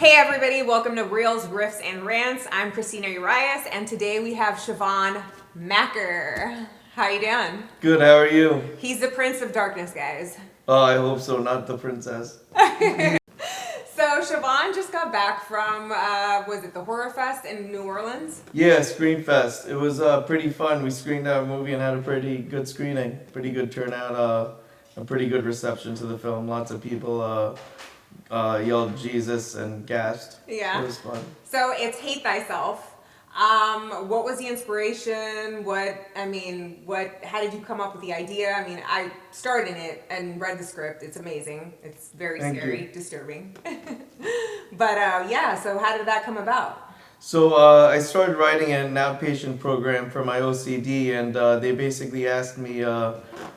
Hey everybody, welcome to Reels, Riffs, and Rants. I'm Christina Urias, and today we have Shivaan Makker. How you doing? Good, how are you? He's the Prince of Darkness, guys. Oh, I hope so, not the princess. So Shivaan just got back from, was it the Horror Fest in New Orleans? Yeah, Screen Fest. It was pretty fun. We screened our movie and had a pretty good screening. Pretty good turnout, a pretty good reception to the film. Lots of people yelled Jesus and gasped. Yeah. It was fun. So it's Hate Thyself. What was the inspiration? How did you come up with the idea? I mean, I starred in it and read the script. It's amazing. It's very scary, disturbing. But so how did that come about? So I started writing an outpatient program for my OCD, and they basically asked me,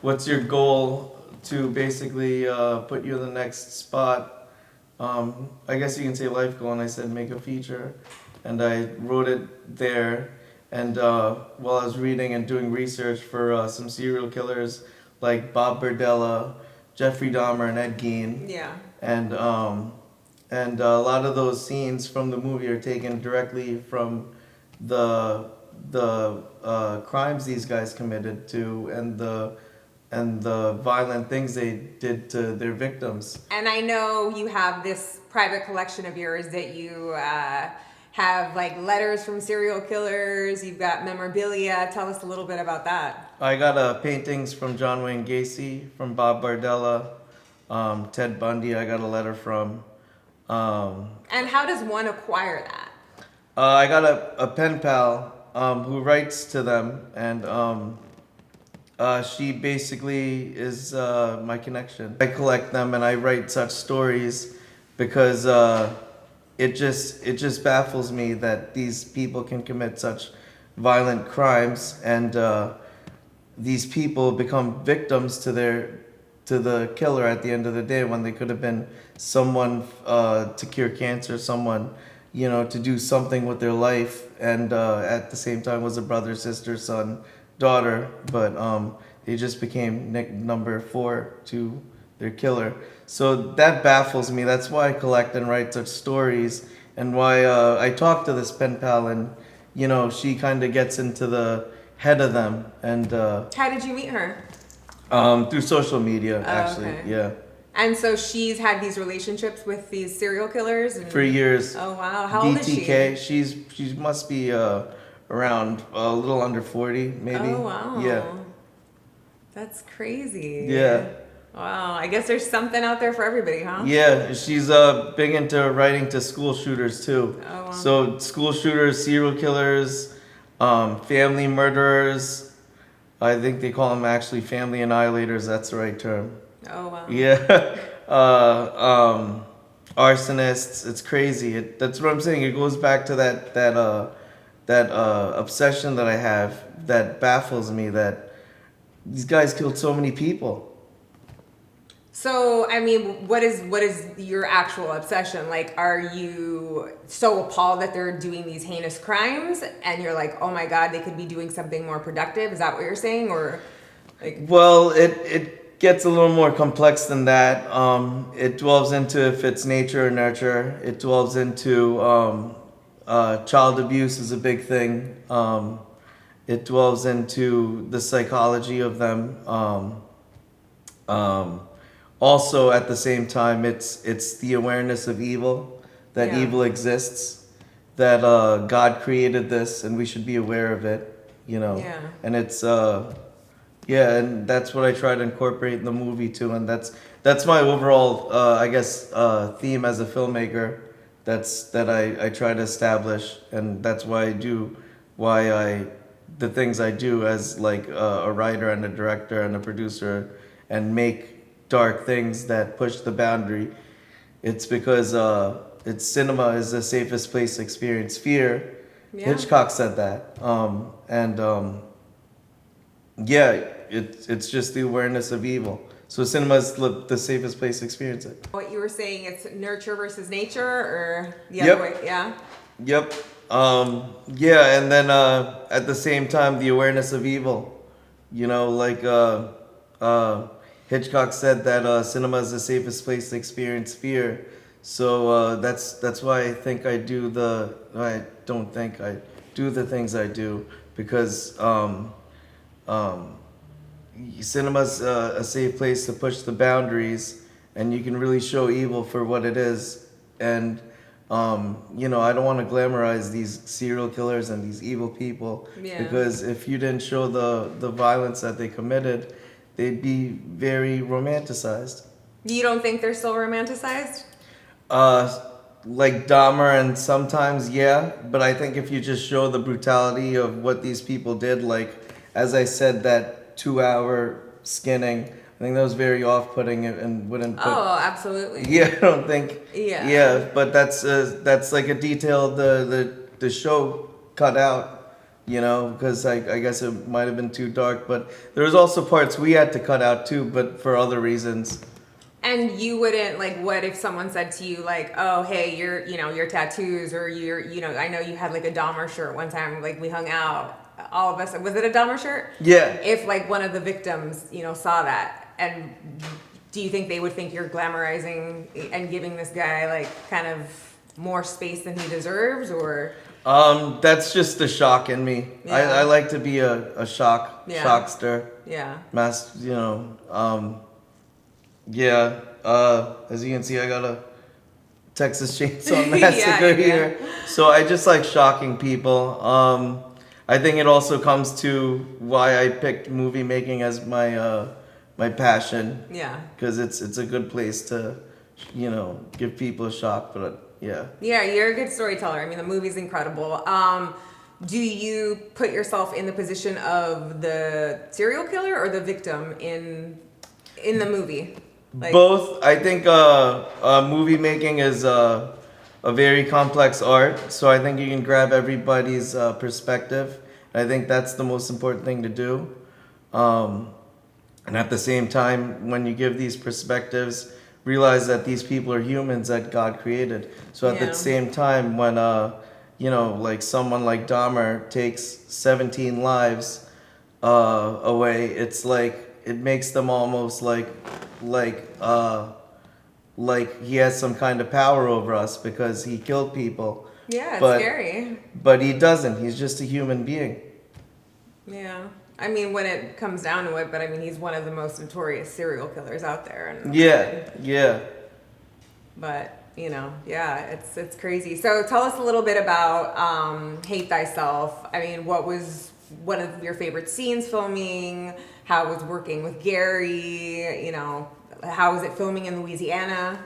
what's your goal to basically put you in the next spot? I guess you can say life goal, and I said make a feature. And I wrote it there, and while I was reading and doing research for some serial killers like Bob Berdella, Jeffrey Dahmer, and Ed Gein. Yeah. And a lot of those scenes from the movie are taken directly from the crimes these guys committed to, and the violent things they did to their victims. And I know you have this private collection of yours that you have like letters from serial killers, you've got memorabilia. Tell us a little bit about that. I got paintings from John Wayne Gacy, from Bob Bardella, Ted Bundy I got a letter from. And how does one acquire that? I got a pen pal who writes to them, and she basically is my connection. I collect them and I write such stories because it just baffles me that these people can commit such violent crimes, and these people become victims to the killer at the end of the day, when they could have been someone to cure cancer, someone to do something with their life, and at the same time was a brother, sister, son, daughter, but they just became number 4 to their killer. So that baffles me. That's why I collect and write such stories, and why I talk to this pen pal, and she kind of gets into the head of them. And how did you meet her? Through social media, actually. Okay. Yeah. And so she's had these relationships with these serial killers for years. Oh wow, how old is she? BTK. She must be around a little under 40, maybe. Oh wow. Yeah. That's crazy. Yeah. Wow, I guess there's something out there for everybody, huh? Yeah, she's big into writing to school shooters too. Oh, wow. So school shooters, serial killers, family murderers. I think they call them actually family annihilators. That's the right term. Oh wow. Yeah. Arsonists. It's crazy. That's what I'm saying. It goes back to that obsession that I have, that baffles me, that these guys killed so many people. So, I mean, what is your actual obsession? Like, are you so appalled that they're doing these heinous crimes, and you're like, oh my God, they could be doing something more productive? Is that what you're saying, or like? Well, it gets a little more complex than that. It dwells into if it's nature or nurture. It dwells into child abuse is a big thing. It dwells into the psychology of them. Also, at the same time, it's the awareness of evil, that evil exists, that God created this, and we should be aware of it, Yeah. And it's and that's what I try to incorporate in the movie too, and that's my overall theme as a filmmaker. That I try to establish, and that's why I do the things I do as like a writer and a director and a producer, and make dark things that push the boundary. It's because cinema is the safest place to experience fear. Yeah. Hitchcock said that. It's just the awareness of evil. So cinema is the safest place to experience it. What you were saying, it's nurture versus nature, or the other way? Yeah. Yep. And then at the same time, the awareness of evil. Hitchcock said that cinema is the safest place to experience fear. So that's why I don't think I do the things I do, because um, cinema's a safe place to push the boundaries, and you can really show evil for what it is. And I don't want to glamorize these serial killers and these evil people, Yeah. because if you didn't show the violence that they committed, they'd be very romanticized. You don't think they're still romanticized? Uh, like Dahmer, and sometimes, yeah, but I think if you just show the brutality of what these people did, like, as I said, that 2 hour skinning, I think that was very off-putting and wouldn't put. Oh, absolutely. Yeah, I don't think. Yeah. Yeah, but that's like a detail the show cut out, because I guess it might have been too dark, but there was also parts we had to cut out too, but for other reasons. And you wouldn't, like, what if someone said to you, like, oh, hey, your tattoos, or I know you had like a Dahmer shirt one time, like we hung out, all of us, was it a Dahmer shirt? Yeah. If like one of the victims, saw that, and do you think they would think you're glamorizing and giving this guy like kind of more space than he deserves, or? That's just the shock in me. Yeah. I like to be a shockster. Yeah. Yeah, as you can see, I got a Texas Chainsaw Massacre Yeah. here. So I just like shocking people. I think it also comes to why I picked movie making as my passion. Yeah. Because it's a good place to, give people a shock. But yeah. Yeah, you're a good storyteller. I mean, the movie's incredible. Do you put yourself in the position of the serial killer or the victim in the movie? Like, both. I think movie making is a very complex art, so I think you can grab everybody's perspective. I think that's the most important thing to do. And at the same time, when you give these perspectives, realize that these people are humans that God created. So at Yeah. the same time, when like someone like Dahmer takes 17 lives away, it's like it makes them almost like he has some kind of power over us because he killed people. yeah, it's But- scary. But he doesn't. He's just a human being. Yeah. I mean, when it comes down to it, but I mean, he's one of the most notorious serial killers out there. And Yeah. But yeah, it's crazy. So tell us a little bit about Hate Thyself. I mean, what was one of your favorite scenes filming? How was working with Gary? How was it filming in Louisiana?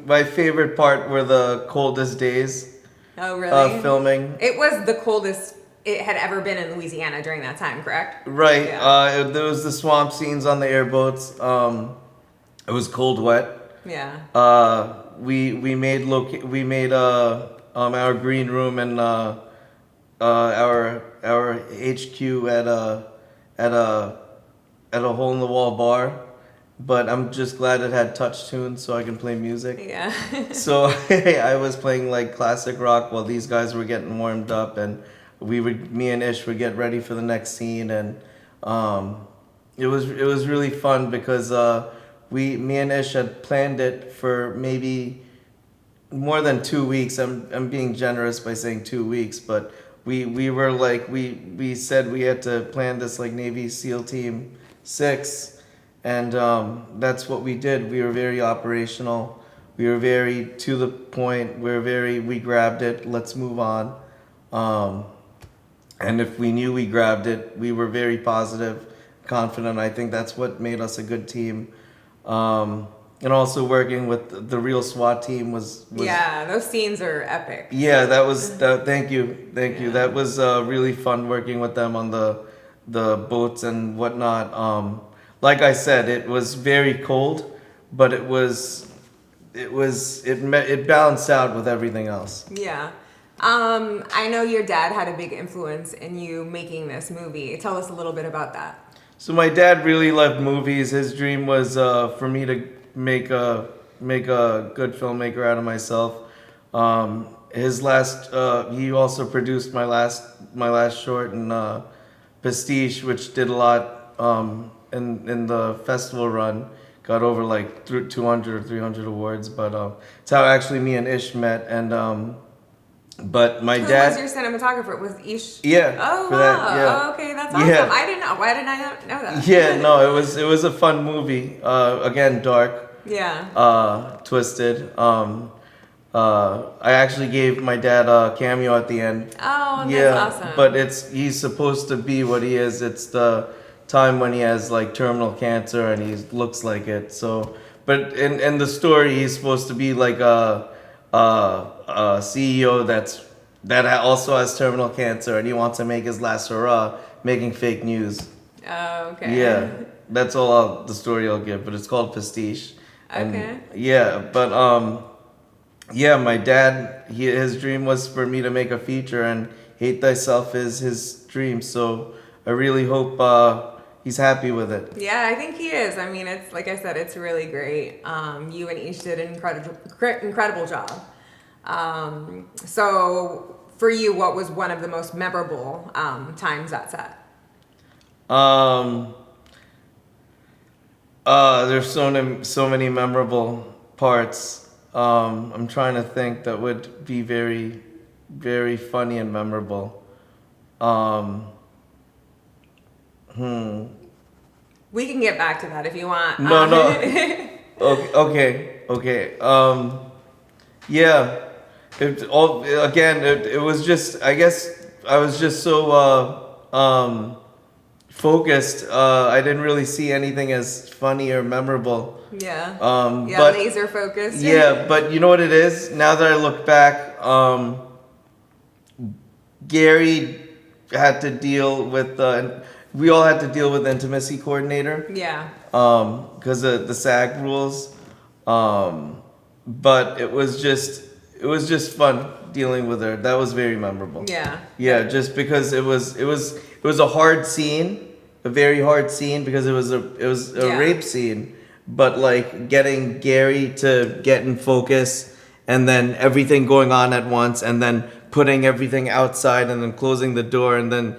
My favorite part were the coldest days Oh, really? filming. It was the coldest it had ever been in Louisiana during that time, correct? Right. Yeah. There was the swamp scenes on the airboats. It was cold, wet. Yeah. We made our green room and our HQ at a hole in the wall bar, but I'm just glad it had touch tunes so I can play music. Yeah. So I was playing like classic rock while these guys were getting warmed up, and me and Ish would get ready for the next scene, and it was really fun because me and Ish had planned it for maybe more than 2 weeks. I'm being generous by saying 2 weeks, but we were like we said we had to plan this like Navy SEAL Team 6, and that's what we did. We were very operational. We were very to the point. We grabbed it. Let's move on. And if we knew we grabbed it, we were very positive, confident. I think that's what made us a good team. And also working with the real SWAT team was Yeah, those scenes are epic. yeah, that was thank you. Yeah. That was really fun working with them on the boats and whatnot. Like I said, it was very cold, but it balanced out with everything else. Yeah. I know your dad had a big influence in you making this movie. Tell us a little bit about that. So my dad really loved movies. His dream was for me to make a good filmmaker out of myself. He also produced my last short in Pastiche, which did a lot in the festival run, got over like 200 or 300 awards. But it's how actually me and Ish met. And but my Who dad. was your cinematographer? Was Ish? Yeah. Oh for wow. that, yeah. Oh, okay, that's awesome. Yeah. I didn't know. Why didn't I know that? Yeah, no, it was a fun movie. Again, dark, Yeah. twisted. I actually gave my dad a cameo at the end. Oh, Yeah, that's awesome. but he's supposed to be what he is. It's the time when he has like terminal cancer and he looks like it. So, but in the story, he's supposed to be like a CEO that also has terminal cancer and he wants to make his last hurrah making fake news. Oh, okay. Yeah, that's all the story I'll give, but it's called Pastiche. And Okay. yeah, but yeah, my dad, his dream was for me to make a feature, and Hate Thyself is his dream. So I really hope he's happy with it. Yeah, I think he is. I mean, it's like I said, it's really great. You and Ish did an incredible job. So for you, what was one of the most memorable times at set? There's so many memorable parts. I'm trying to think that would be very, very funny and memorable. We can get back to that if you want. No. Okay. Yeah. It was just. I guess I was just so focused. I didn't really see anything as funny or memorable. Yeah. Yeah, But laser focused. yeah, but you know what it is? Now that I look back, Gary had to deal with. We all had to deal with intimacy coordinator. Yeah. Because of the SAG rules. But it was just fun dealing with her. That was very memorable. Yeah. Yeah, just because it was a hard scene, a very hard scene because it was a Yeah. rape scene. But like getting Gary to get in focus and then everything going on at once and then putting everything outside and then closing the door and then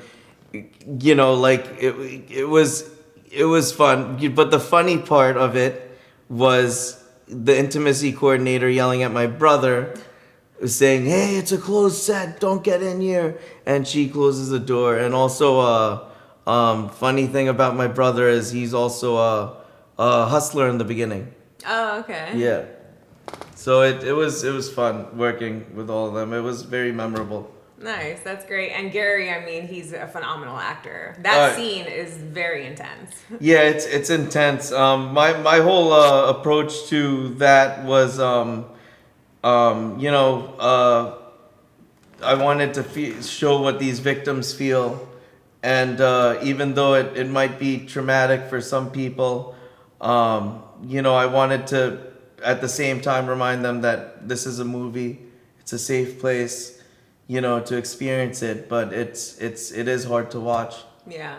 like it was fun. But the funny part of it was the intimacy coordinator yelling at my brother saying, "Hey, it's a closed set, don't get in here," and she closes the door. And also funny thing about my brother is he's also a hustler in the beginning. Oh, okay. Yeah, so it was fun working with all of them. It was very memorable. Nice, that's great. And Gary, I mean, he's a phenomenal actor. That scene is very intense. Yeah, it's intense. My whole approach to that was, I wanted to show what these victims feel, and even though it might be traumatic for some people, I wanted to at the same time remind them that this is a movie. It's a safe place. To experience it, but it is hard to watch. Yeah,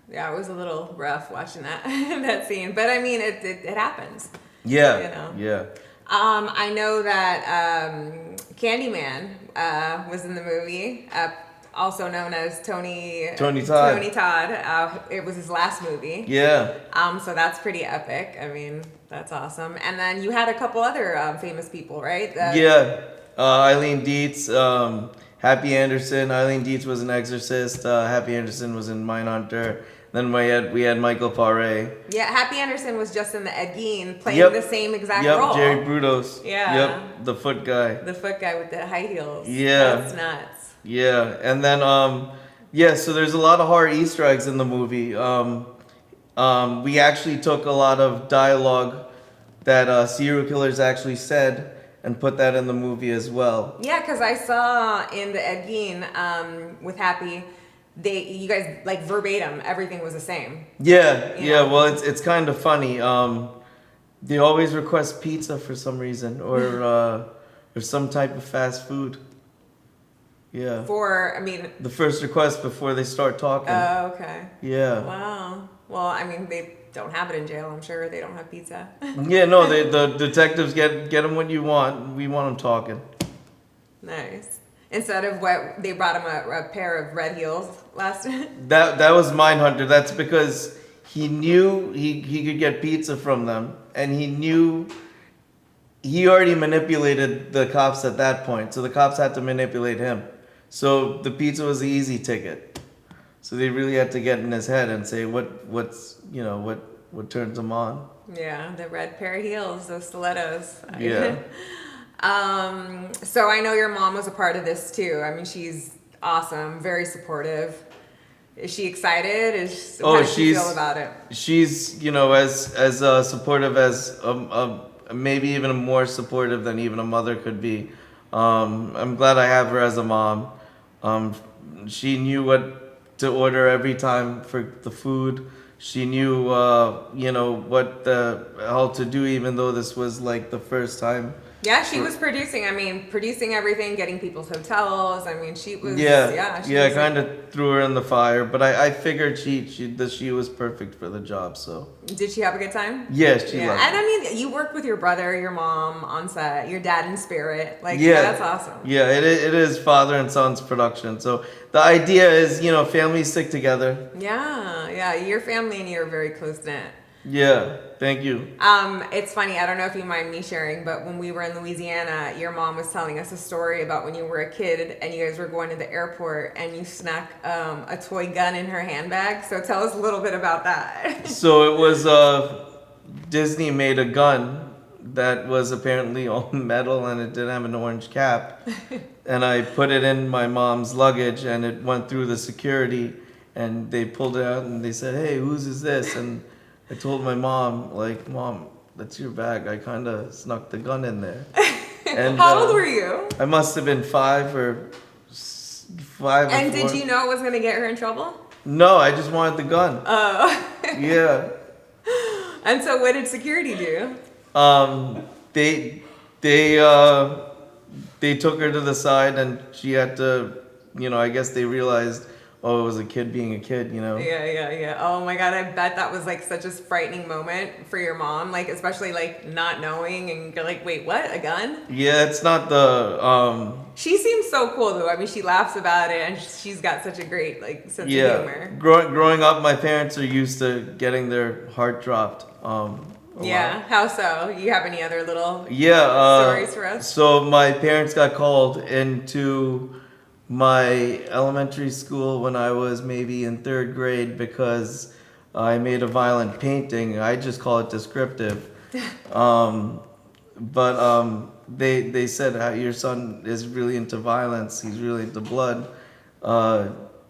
it was a little rough watching that that scene, but I mean, it happens. Yeah, yeah. I know that Candyman was in the movie, also known as Tony Todd. Tony Todd. It was his last movie. Yeah. So that's pretty epic. I mean, that's awesome. And then you had a couple other famous people, right? Yeah. Eileen Dietz. Happy Anderson. Eileen Dietz was an exorcist. Happy Anderson was in Mindhunter. Then we had Michael Paré. Yeah, Happy Anderson was just in the Ed Gein playing the same exact role. Jerry Brudos. Yeah. Yep, the foot guy. The foot guy with the high heels. Yeah. That's nuts. Yeah, and then so there's a lot of horror Easter eggs in the movie. We actually took a lot of dialogue that serial killers actually said and put that in the movie as well. Yeah, because I saw in the Ed Gein with Happy, you guys like verbatim, everything was the same. Yeah, You know? Well, it's kind of funny. They always request pizza for some reason, or some type of fast food. Yeah. The first request before they start talking. Oh, okay. Yeah. Wow. Well, I mean, they don't have it in jail. I'm sure they don't have pizza. Yeah, no, the detectives get them what you want. We want them talking. Nice. Instead of what they brought him a pair of red heels last. That was Mindhunter. That's because he knew he could get pizza from them, and he already manipulated the cops at that point, so the cops had to manipulate him. So the pizza was the easy ticket. So they really had to get in his head and say what turns him on. Yeah, the red pair of heels, those stilettos. Yeah. So I know your mom was a part of this too. I mean, she's awesome, very supportive. Is she excited? How does she feel about it? She's as supportive as maybe even more supportive than even a mother could be. I'm glad I have her as a mom. She knew what to order every time for the food. She knew what the hell to do, even though this was like the first time. Yeah, she was producing. I mean, producing everything, getting people's hotels. I mean, she was. I kind of threw her in the fire, but I figured she was perfect for the job. So. Did she have a good time? Yes, she loved it. And I mean, you worked with your brother, your mom on set, your dad in spirit. That's awesome. Yeah, it is father and son's production. So the idea is, families stick together. Yeah, your family and you are very close knit. Yeah, thank you. It's funny, I don't know if you mind me sharing, but when we were in Louisiana, your mom was telling us a story about when you were a kid and you guys were going to the airport and you snuck a toy gun in her handbag. So tell us a little bit about that. So it was Disney made a gun that was apparently all metal and it didn't have an orange cap. And I put it in my mom's luggage and it went through the security and they pulled it out and they said, "Hey, whose is this?" And I told my mom, "Mom, that's your bag. I kind of snuck the gun in there." And how old were you? I must have been 5 or 5. And did you know it was going to get her in trouble? No, I just wanted the gun. Oh. Yeah. And so what did security do? They took her to the side and she had to, I guess they realized, it was a kid being a kid, Yeah. Oh my God, I bet that was like such a frightening moment for your mom, like especially like not knowing and you're like, wait, what? A gun? Yeah, it's not the. She seems so cool though. I mean, she laughs about it and she's got such a great like sense of humor. Growing up, my parents are used to getting their heart dropped. Yeah, how so? You have any other little stories for us? So my parents got called into my elementary school when I was maybe in 3rd grade because I made a violent painting. I just call it descriptive. But they said, your son is really into violence. He's really into blood.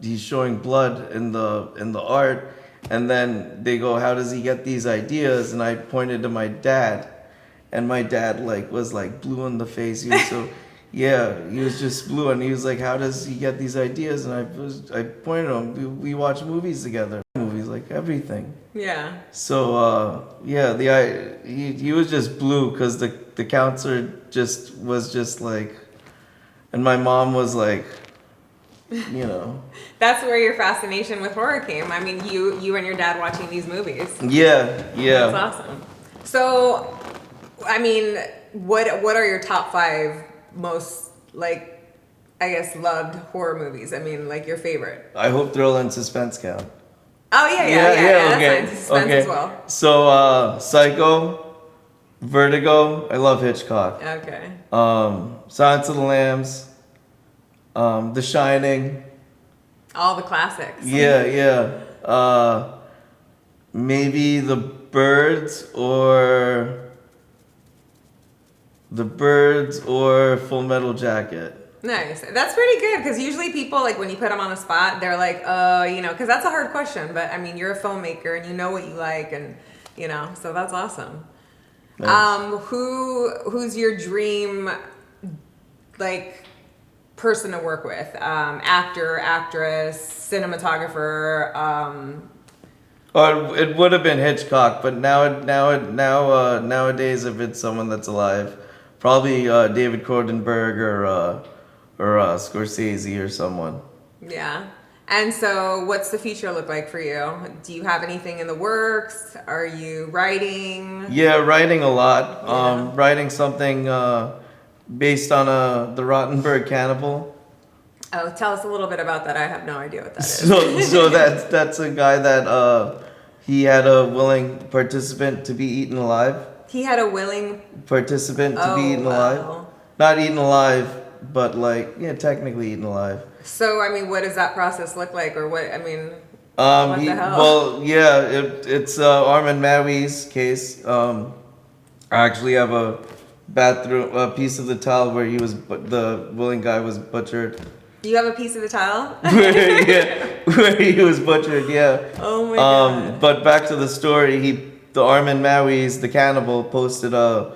He's showing blood in the art. And then they go, how does he get these ideas? And I pointed to my dad. And my dad was blue in the face. He was so... Yeah, he was just blue, and he was like, "How does he get these ideas?" And I pointed to him. We watch movies together, movies like everything. Yeah. So he was just blue because the counselor was just like, and my mom was like, That's where your fascination with horror came. I mean, you and your dad watching these movies. Yeah. That's awesome. So, I mean, what are your top 5 most loved horror movies? I mean, your favorite. I hope Thrill and Suspense count. Oh yeah. Okay. That's suspense as well. So Psycho, Vertigo. I love Hitchcock. Okay. Silence of the Lambs, The Shining. All the classics. Yeah. Maybe The Birds or Full Metal Jacket. Nice. That's pretty good because usually people, when you put them on the spot, they're like, because that's a hard question. But I mean, you're a filmmaker and you know what you like, and so that's awesome. Nice. Who's your dream, person to work with? Actor, actress, cinematographer. It would have been Hitchcock, but nowadays, if it's someone that's alive, probably David Cronenberg or Scorsese or someone. Yeah. And so what's the future look like for you? Do you have anything in the works? Are you writing? Yeah, writing a lot. Yeah. Writing something based on the Rottenberg Cannibal. Oh, tell us a little bit about that. I have no idea what that is. So that's a guy that He had a willing participant to be eaten alive. He had a willing. Participant to be Oh eaten alive. wow. Not eaten alive, but like, yeah, technically eaten alive. So I mean, what does that process look like, or what? I mean, what the hell? Well, yeah, it's Armin Mawi's case. I actually have a piece of the towel where the willing guy was butchered. You have a piece of the tile? where he was butchered, yeah. Oh my god. But back to the story, the Armin Mawi's, the cannibal, posted an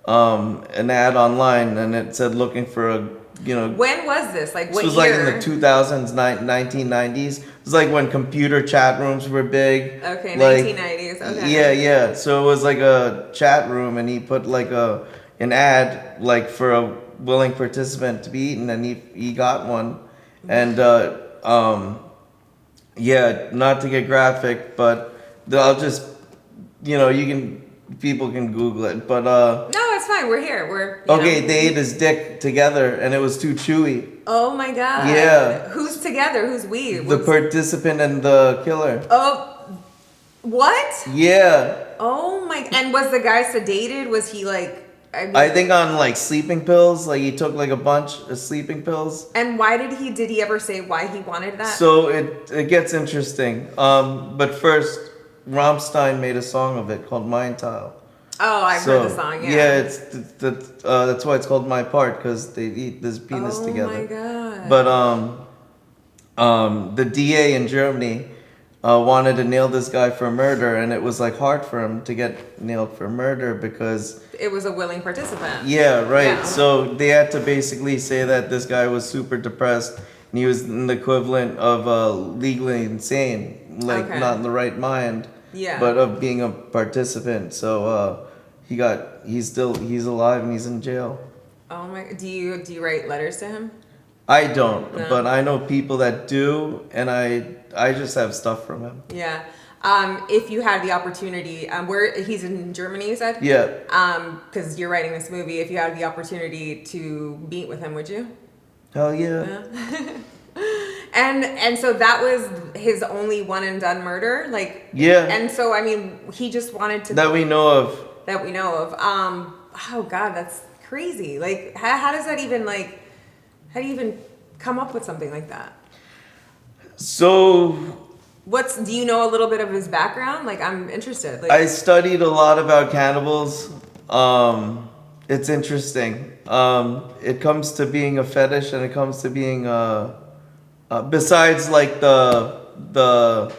ad online, and it said looking for When was this? Like what this was year? like in the 2000s, 1990s. It was like when computer chat rooms were big. Okay, like, 1990s. Okay. Yeah. So it was like a chat room, and he put like an ad like for a willing participant to be eaten, and he got one. And yeah, not to get graphic, but I'll just people can Google it. But No, it's fine. We're here. okay, they ate his dick together, and it was too chewy. Oh my god. Yeah. Who's together? Who's we? The participant and the killer. Oh, what? Yeah. Oh my! And was the guy sedated? Was he like? I think on like sleeping pills, like he took like a bunch of sleeping pills. And why did he ever say why he wanted that? So it gets interesting. But first, Rammstein made a song of it called Mein Teil. Oh, I've heard the song. Yeah. Yeah, that's why it's called My Part, because they eat this penis together. Oh my god. But the DA in Germany wanted to nail this guy for murder, and it was like hard for him to get nailed for murder because it was a willing participant. Yeah, right. Yeah. So they had to basically say that this guy was super depressed and he was in the equivalent of legally insane, like not in the right mind. Yeah. But of being a participant. So he's alive and he's in jail. Oh my! Do you write letters to him? I don't, No. but I know people that do, and I just have stuff from him. Yeah. If you had the opportunity, where he's in Germany, you said? Yeah. Because you're writing this movie. If you had the opportunity to meet with him, would you? Hell yeah. And so that was his only one and done murder, like. Yeah. And so I mean, he just wanted to. That we know of. That we know of. Oh God, that's crazy. Like, how does that even like? How do you even come up with something like that? So. Do you know a little bit of his background? Like, I'm interested. Like, I studied a lot about cannibals. It's interesting. It comes to being a fetish, and it comes to being besides like the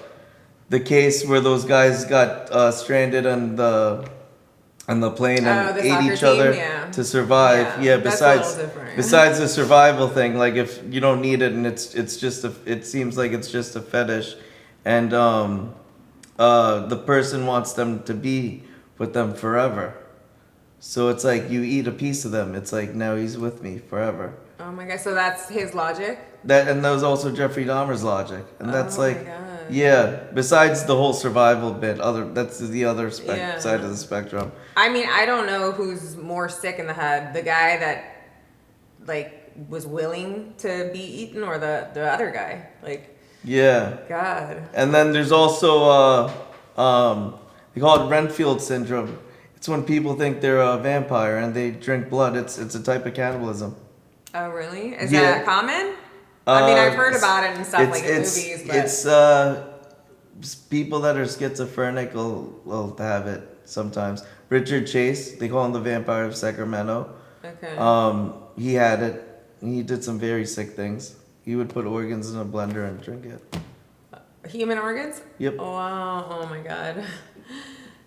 case where those guys got stranded on the plane and ate each other to survive. Yeah, besides the survival thing, like if you don't need it and it seems like it's just a fetish. And the person wants them to be with them forever. So it's like you eat a piece of them. It's like now he's with me forever. Oh my God! So that's his logic. That was also Jeffrey Dahmer's logic, and that's my God. Yeah. Besides the whole survival bit, that's the other side of the spectrum. I mean, I don't know who's more sick in the head: the guy that like was willing to be eaten, or the other guy, like. Yeah. God. And then there's also they call it Renfield syndrome. It's when people think they're a vampire and they drink blood. It's a type of cannibalism. Oh really? Is that common? I mean, I've heard about it and stuff like in movies, but it's people that are schizophrenic will have it sometimes. Richard Chase, they call him the Vampire of Sacramento. Okay. He had it. He did some very sick things. He would put organs in a blender and drink it. Human organs? Yep. Oh, wow. Oh my God.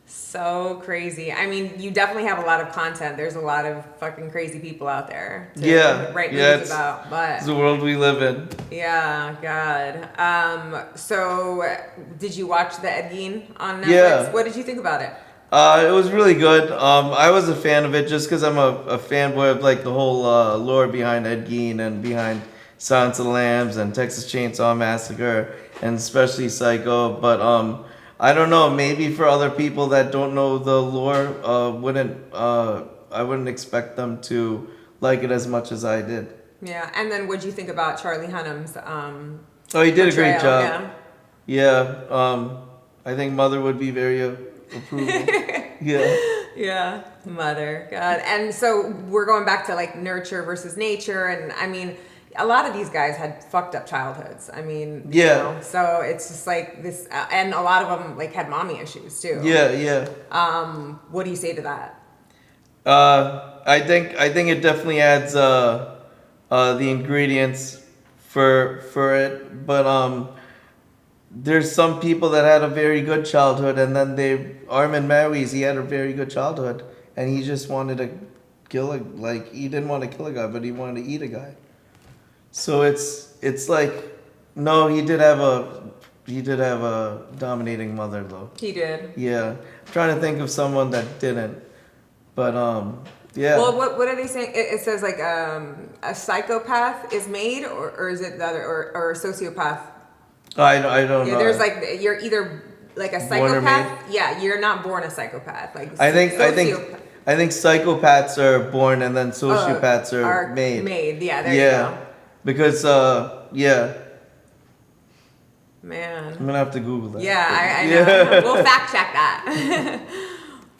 So crazy. I mean, you definitely have a lot of content. There's a lot of fucking crazy people out there to write movies about. But it's the world we live in. Yeah, God. So did you watch the Ed Gein on Netflix? Yeah. What did you think about it? It was really good. I was a fan of it just because I'm a fanboy of like the whole lore behind Ed Gein and behind Silence of the Lambs and Texas Chainsaw Massacre and especially Psycho. But I don't know, maybe for other people that don't know the lore, I wouldn't expect them to like it as much as I did. Yeah, and then what'd you think about Charlie Hunnam's Oh, he did portrayal? a great job. Yeah. I think mother would be very approval. Yeah. Yeah, mother, God. And so we're going back to like nurture versus nature, and I mean, a lot of these guys had fucked up childhoods. I mean, you Yeah. know, so it's just like this, and a lot of them like had mommy issues too. Yeah, yeah. What do you say to that? I think it definitely adds the ingredients for it, but there's some people that had a very good childhood, and then Armin Maries, he had a very good childhood, and he just wanted to kill he didn't want to kill a guy, but he wanted to eat a guy. So it's like, no, he did have a dominating mother though. He did. Yeah, I'm trying to think of someone that didn't, but yeah. Well, what are they saying? It says like a psychopath is made, or is it the other, or a sociopath? I don't know. Yeah, there's like you're either like a Born or psychopath. Yeah, you're not born a psychopath. Like I think psychopaths are born and then sociopaths are made. Made, yeah. There you go. Because yeah. Man. I'm gonna have to Google that. Yeah, I know. We'll fact check that.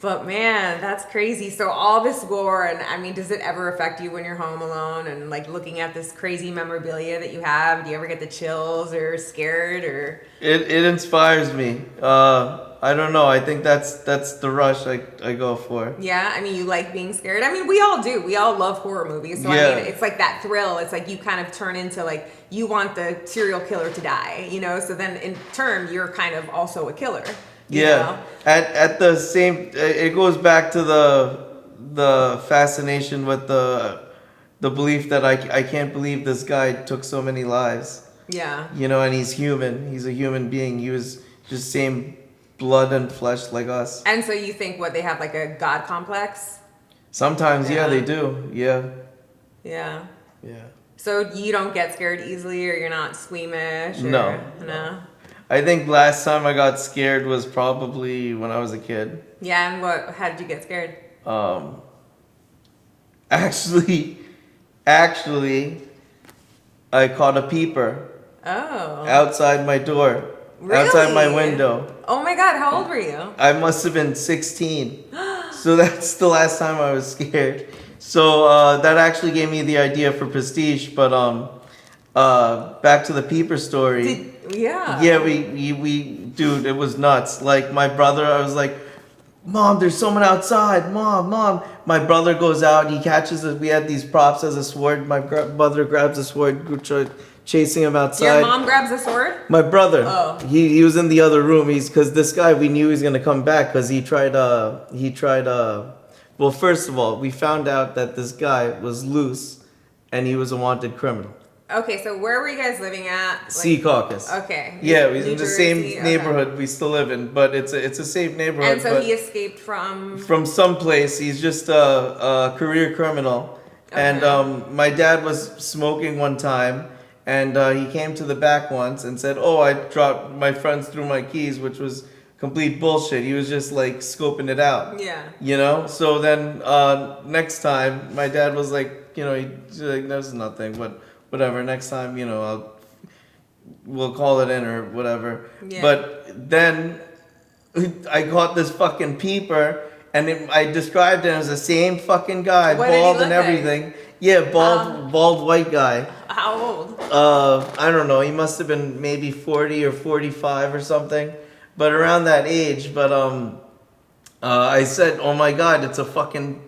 But man, that's crazy. So all this war, and I mean, does it ever affect you when you're home alone and like looking at this crazy memorabilia that you have? Do you ever get the chills or scared or? It inspires me. I don't know. I think that's the rush I go for. Yeah, I mean, you like being scared. I mean, we all do. We all love horror movies. So Yeah. I mean, it's like that thrill. It's like you kind of turn into like you want the serial killer to die, you know. So then in turn, you're kind of also a killer. You know? At the same, it goes back to the fascination with the belief that I can't believe this guy took so many lives. Yeah. You know, and he's human. He's a human being. He was just same blood and flesh like us. And so you think what they have like a god complex? Sometimes, yeah, they do. Yeah. Yeah. Yeah. So you don't get scared easily, or you're not squeamish? Or, No. I think last time I got scared was probably when I was a kid. Yeah, and how did you get scared? Actually, I caught a peeper. Oh. Outside my door. Really? Outside my window. Oh my God, how old were you? I must have been 16. So that's the last time I was scared. So that actually gave me the idea for Prestige, but back to the peeper story. Yeah, we dude, it was nuts. Like my brother, I was like, Mom, there's someone outside. Mom. My brother goes out. He catches it. We had these props as a sword. My brother grabs a sword, chasing him outside. Your mom grabs a sword? My brother. Oh. He was in the other room. Because this guy, we knew he was gonna come back because he tried. Well, first of all, we found out that this guy was loose, and he was a wanted criminal. Okay, so where were you guys living at? Sea Caucus. Okay. Yeah, we was in the Jersey? same neighborhood we still live in, but it's a safe neighborhood. And so he escaped from some place. He's just a career criminal. Okay. And my dad was smoking one time, and he came to the back once and said, "Oh, I dropped my friends threw my keys," which was complete bullshit. He was just like scoping it out. Yeah. You know. So then next time, my dad was like, he's like, "There's nothing," but. Whatever. Next time, we'll call it in or whatever. Yeah. But then I caught this fucking peeper, and I described it as the same fucking guy, What did he bald look and everything. Yeah, bald white guy. How old? I don't know. He must have been maybe 40 or 45 or something, but around that age. But I said, "Oh my God, it's a fucking."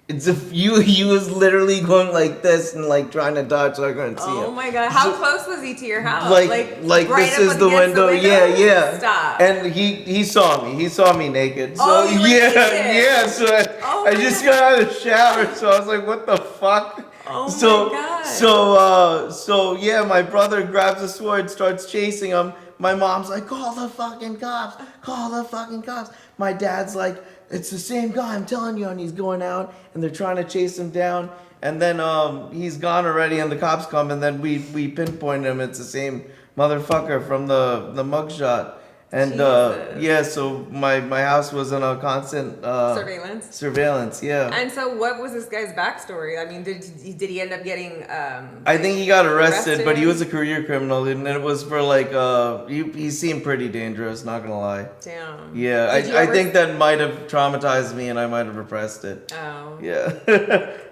He was literally going like this and like trying to dodge so I couldn't see him. Oh my God. How close was he to your house? Like right this is up the against window. Yeah. Stop. And he saw me. He saw me naked. So Oh, you were naked. yeah. So I just got out of the shower. So I was like, what the fuck? Oh my God. So yeah, my brother grabs a sword, starts chasing him. My mom's like, call the fucking cops. Call the fucking cops. My dad's like, it's the same guy, I'm telling you. And he's going out, and they're trying to chase him down. And then he's gone already, and the cops come, and then we pinpoint him. It's the same motherfucker from the mugshot. And Jesus. yeah, so my house was on a constant Surveillance. surveillance. Yeah. And so, what was this guy's backstory? I mean, did he end up getting? I think he got arrested, but he was a arrested? career criminal, and it was for like he seemed pretty dangerous. Not gonna lie. Damn. Yeah, Did you I ever- think that might have traumatized me, and I might have repressed it. Oh. Yeah.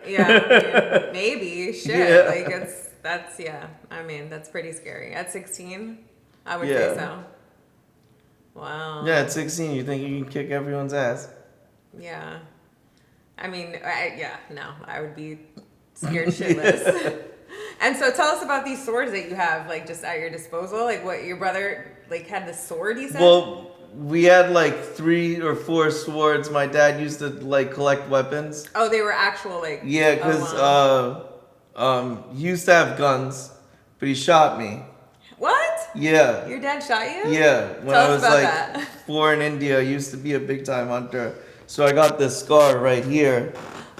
Yeah. Maybe. Shit. Yeah. Like that's yeah. I mean, that's pretty scary. At 16, I would Yeah. say so. Wow. Yeah, at 16, you think you can kick everyone's ass? Yeah. I mean, I would be scared shitless. And so tell us about these swords that you have, like, just at your disposal. Like, what, your brother, like, had the sword, you said? Well, we had like 3 or 4 swords. My dad used to like collect weapons. Oh, they were actual, like... Yeah, because he used to have guns, but he shot me. What? Yeah. Your dad shot you? Yeah, when Tell I us was about like that. 4 in India, I used to be a big time hunter. So I got this scar right here.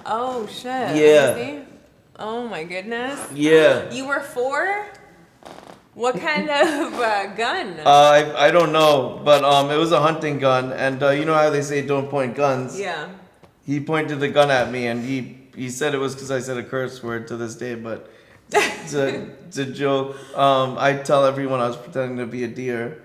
Oh, shit. Yeah. Let me see. Oh, my goodness. Yeah. You were 4? What kind of gun? I don't know, but it was a hunting gun, and you know how they say don't point guns. Yeah. He pointed the gun at me, and he said it was because I said a curse word to this day, but it's a joke. I tell everyone I was pretending to be a deer,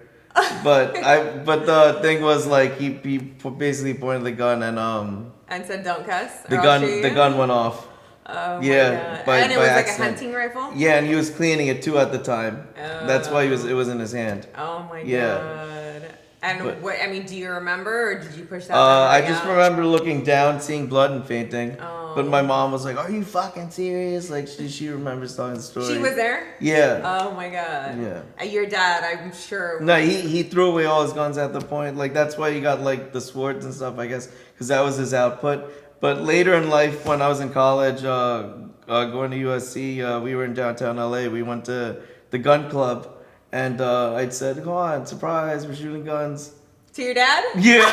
but the thing was like he basically pointed the gun And said don't cuss? the or I'll gun shoot the you? gun went off. Oh, Yeah, my God. by- And it by was accident. like a hunting rifle? Yeah, and he was cleaning it too at the time. That's why it was in his hand. Oh, my Yeah. God. And But- what, I mean, do you remember, or did you push that I memory just out? remember looking down, seeing blood, and fainting. Oh. But my mom was like, "Are you fucking serious?" Like she remembers telling the story. She was there? Yeah. Oh, my God. Yeah. Your dad, I'm sure. No, he threw away all his guns at the point. Like that's why he got like the swords and stuff, I guess, because that was his output. But later in life, when I was in college, going to USC, we were in downtown LA. We went to the gun club, and I said, "Come on, surprise! We're shooting guns." To your dad? Yeah.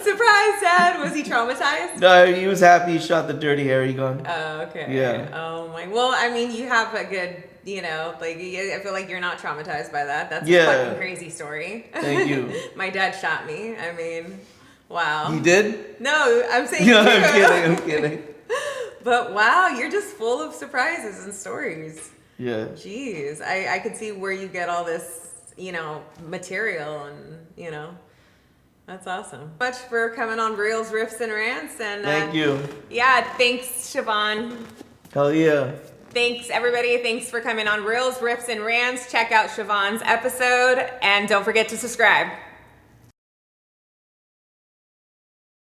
Surprise, Dad. Was he traumatized? No, he was happy. He shot the dirty hairy gun. Oh, okay. Yeah. Oh, my. Well, I mean, you have a good, like, I feel like you're not traumatized by that. That's Yeah. a fucking crazy story. Thank you. My dad shot me. I mean, wow. He did? No, I'm saying No, true. I'm kidding. But wow, you're just full of surprises and stories. Yeah. Jeez, I could see where you get all this, material and, that's awesome. Much for coming on Reels, Riffs, and Rants. And Thank you. Yeah, thanks, Shivaan. Hell yeah. Thanks, everybody. Thanks for coming on Reels, Riffs, and Rants. Check out Shivaan's episode, and don't forget to subscribe.